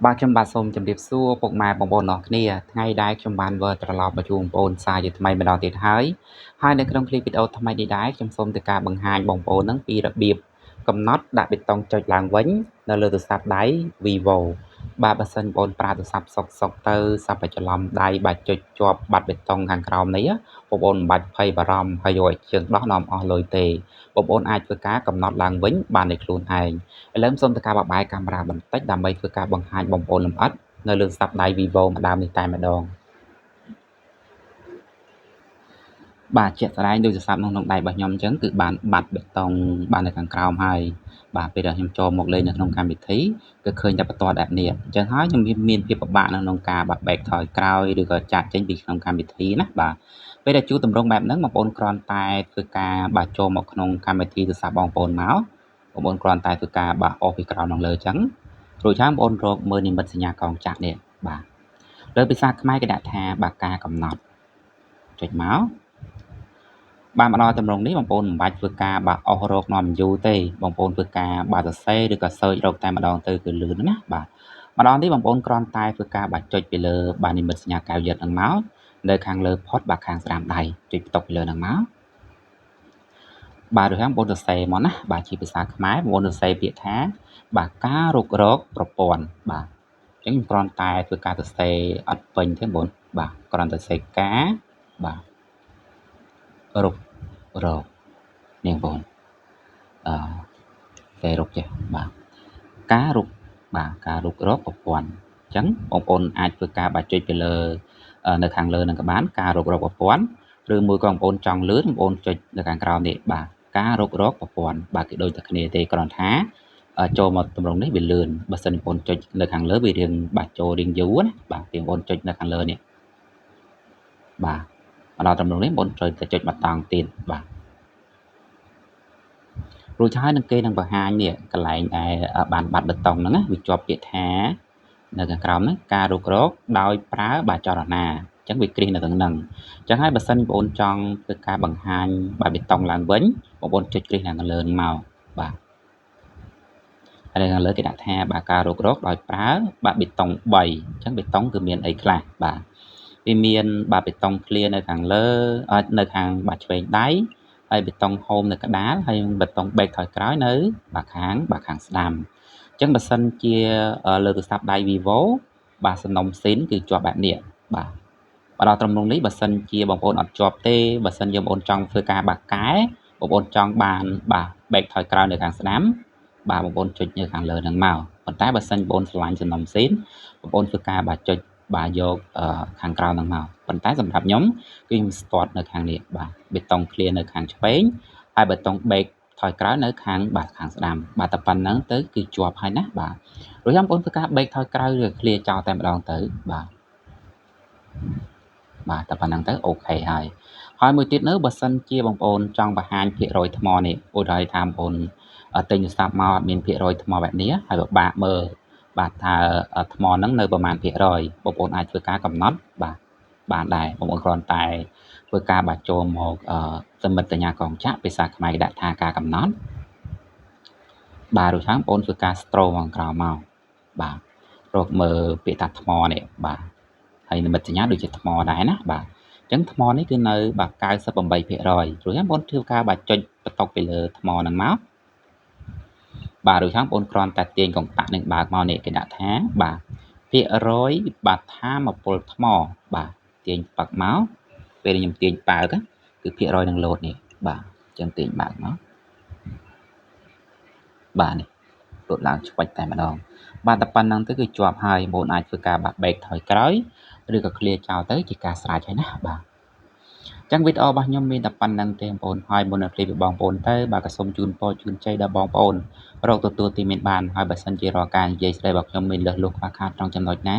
បាទខ្ញុំបាទសូមជម្រាបសួរពុកម៉ែបងប្អូនអរគ្នាថ្ងៃដែលខ្ញុំបានវិលត្រឡប់មកជួបបងប្អូនសាជាថ្មីម្ដងទៀតហើយនៅក្នុងคลิปវីដេអូថ្មីនេះដែរខ្ញុំសូមធ្វើការបង្ហាញបងប្អូននឹងពីរបៀបកំណត់ដាក់បេតុងចុចឡើងវិញនៅលើទូរស័ព្ទដៃ Vivo បាទបើសិនបងប្អូនប្រើទូរស័ព្ទសុកទៅសັບច្រឡំដៃបាទចុចជាប់បាត់បេតុងខាងក្រោមនេះបងប្អូនមិនបាច់ភ័យបារម្ភហើយយកឲ្យជើងដោះនាំអស់លុយទេបងប្អូនអាចធ្វើការកំណត់ឡើងវិញបានដោយខ្លួនឯងឥឡូវសូមធ្វើការបបែរកាមេរ៉ាបន្តិចដើម្បីធ្វើការបង្ហាញបងប្អូនលម្អិតនៅលើទូរស័ព្ទដៃ Vivo ម្ដងនេះតែម្ដងបាទជាក់ស្ដែងដូចទូរស័ព្ទក្នុងដៃរបស់ខ្ញុំអញ្ចឹងគឺបានបាត់បេតុងបាននៅខាងក្រោមហើយបាទពេលដែលខ្ញុំចូលមកលេងនៅក្នុងកម្មវិធីគឺឃើញតែបន្ទាត់បែបនេះអញ្ចឹងហើយខ្ញុំមានភាពពិបាកនៅក្នុងការបាក់បែកថយក្រោយឬក៏ចាក់ចេញពីក្នុងកម្មវិធីណាបាទពេលដែលជួបតម្រងបែបហ្នឹងបងប្អូនគ្រាន់តែធ្វើការបាទចូលមកក្នុងកម្មវិធីទូរស័ព្ទបងប្អូនមកបងប្អូនគ្រាន់តែធ្វើការបាទអូសពីក្រោមនឹងលើអញ្ចឹងរួចហើយបងប្អូនរកមើលនិមិត្តសញ្ញាកងចាក់នេះបាទលើភាសាខ្មែរគេដាក់ថាបាទការកំណត់ចុចមកបានមកដល់តម្រងនេះបងប្អូនមិនបាច់ធ្វើការបាទអស់រកនាំយូរទេបងប្អូនធ្វើការបាទសរសេរឬក៏ search រកតែម្ដងទៅគឺលឿនណាបាទម្ដងនេះបងប្អូនគ្រាន់តែធ្វើការបាទចុចពីលើបាទនិមិត្តសញ្ញាកែវយឹតហ្នឹងមកនៅខាងលើផុតបាទខាងស្ដាំដៃចុចបន្តុកពីលើហ្នឹងមកបាទរួចហើយបងប្អូនសរសេរមកណាបាទជាភាសាខ្មែរបងប្អូនសរសេរពាក្យថាបាទការរុករកប្រព័ន្ធបាទអញ្ចឹងខ្ញុំគ្រាន់តែធ្វើការសរសេរអត់ពេញទេបងប្អូនបាទគ្រាន់តែសរសេរការបាទរុករកនេះបងប្អូនគេរុកចេះបាទការរុកបាទការរុករកប្រព័ន្ធអញ្ចឹងបងប្អូនអាចធ្វើការបាទចុចពីលើនៅខាងលើនឹងក៏បានការរុករកប្រព័ន្ធឬមួយក៏បងប្អូនចង់លឿនបងប្អូនចុចនៅខាងក្រោមនេះបាទការរុករកប្រព័ន្ធបាទគេដូចតែគ្នាទេគ្រាន់ថាចូលមកតម្រងនេះវាលឿនបើសិនបងប្អូនចុចនៅខាងលើវារៀងបាទចូលរៀងយូរណាបាទពីបងប្អូនចុចនៅខាងលើនេះបាទមកដល់តម្រងនេះបងប្អូនត្រូវតែចុចបតង់ទៀតបាទរួចហើយនឹងគេនឹងបង្ហាញនេះកន្លែងដែលបានបាត់បេតុងហ្នឹងណាវាជាប់ពាក្យថានៅខាងក្រោមហ្នឹងការរុករកដោយប្រើបាទចលនាអញ្ចឹងវាគ្រីសនៅទាំងហ្នឹងអញ្ចឹងហើយបើសិនបងប្អូនចង់ធ្វើការបង្ហាញបាទបេតុងឡើងវិញបងប្អូនចុចគ្រីសខាងលើហ្នឹងមកបាទហើយខាងលើគេដាក់ថាបាទការរុករកដោយប្រើបាទបេតុង3អញ្ចឹងបេតុងគឺមានអីខ្លះបាទវាមានបាទបេតុង clear នៅខាងលើនៅខាងបាទឆ្វេងដៃហើយបេតុង home នៅក្តារហើយបេតុង back ថយក្រោយនៅបាទខាងស្ដាំអញ្ចឹងបើសិនជាលើទូរស័ព្ទដៃ Vivo បាទសំណុំស៊ីនគឺជាប់បែបនេះបាទមកដល់ត្រឹមនោះនេះបើសិនជាបងប្អូនអត់ជាប់ទេបើសិនជាបងប្អូនចង់ធ្វើការបាក់កែបងប្អូនចង់បានបាទ back ថយក្រោយនៅខាងស្ដាំបាទបងប្អូនចុចនៅខាងលើហ្នឹងមកប៉ុន្តែបើសិនបងប្អូនឆ្លាញ់សំណុំស៊ីនបងប្អូនធ្វើការបាទចុចបាទយកខាងក្រៅហ្នឹងមកប៉ុន្តែសម្រាប់ខ្ញុំគឺខ្ញុំ start នៅខាងនេះបាទបេតុង clear នៅខាងឆ្វេងហើយបេតុង back ថយក្រោយនៅខាងបាទខាងស្ដាំបាទតែប៉ុណ្្នឹងទៅគឺជាប់ហើយណាបាទរួចបងប្អូនធ្វើការ back ថយក្រោយឬ clear ចោលតែម្ដងទៅបាទតែប៉ុណ្្នឹងទៅអូខេហើយមួយទៀតនៅបើសិនជាបងប្អូនចង់បង្ហាញភាគរយថ្មនេះឧទាហរណ៍ថាបងប្អូនទិញទូរស័ព្ទមកអត់មានភាគរយថ្មបែបនេះហើយពិបាកមើលបាទថាថ្មហ្នឹងនៅប្រមាណភាគរយបងប្អូនអាចធ្វើការកំណត់បាទបានដែរបងប្អូនគ្រាន់តែធ្វើការបាទចូលមកសមិទ្ធសញ្ញាកងចាក់ភាសាខ្មែរគេដាក់ថាការកំណត់បាទរួចហើយបងប្អូនធ្វើការ scroll មកក្រោមមកបាទរកមើលពាក្យថាថ្មនេះបាទហើយនិមិត្តសញ្ញាដូចជាថ្មដែរណាបាទអញ្ចឹងថ្មនេះគឺនៅបាទ 98% រួចហើយបងប្អូនធ្វើការបាទចុចបន្តុកពីលើថ្មហ្នឹងមកបាទរួចហើយបងប្អូនគ្រាន់តែទាញកុងតាក់នឹងបើកមកនេះគេដាក់ថាបាទភាគរយបាទថាមពលថ្មបាទទាញប៉ឹកមកពេលខ្ញុំទាញបើកគឺភាគរយនឹងលោតនេះបាទអញ្ចឹងទាញបើកមកបាទនេះលោតឡើងឆ្វិចតែម្ដងបាទតែប៉ុណ្្នឹងទៅគឺជាប់ហើយបងប្អូនអាចធ្វើការបាទ back ថយក្រោយឬក៏ clear ចោលទៅជាការស្រេចហើយណាបាទចឹងវីដេអូរបស់ខ្ញុំមានតែប៉ុណ្្នឹងទេបងប្អូនហើយមុននឹងឃ្លីបពីបងប្អូនទៅបាទក៏សូមជូនពរជូនជ័យដល់បងប្អូនរកទទួលទីមានបានហើយបើសិនជារាល់ការនិយាយស្ដីរបស់ខ្ញុំមានលើសលុះខ្វះខាតត្រង់ចំណុចណា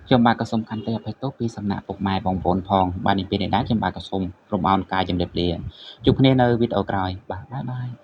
ខ្ញុំបាទក៏សូមខន្តីអភ័យទោសពីសំណាក់ពុកម៉ែបងប្អូនផងបាទនេះពេលនេះដែរខ្ញុំបាទក៏សូមរំអោនកាយជំរាបលាជួបគ្នានៅវីដេអូក្រោយបាទបាយបាយ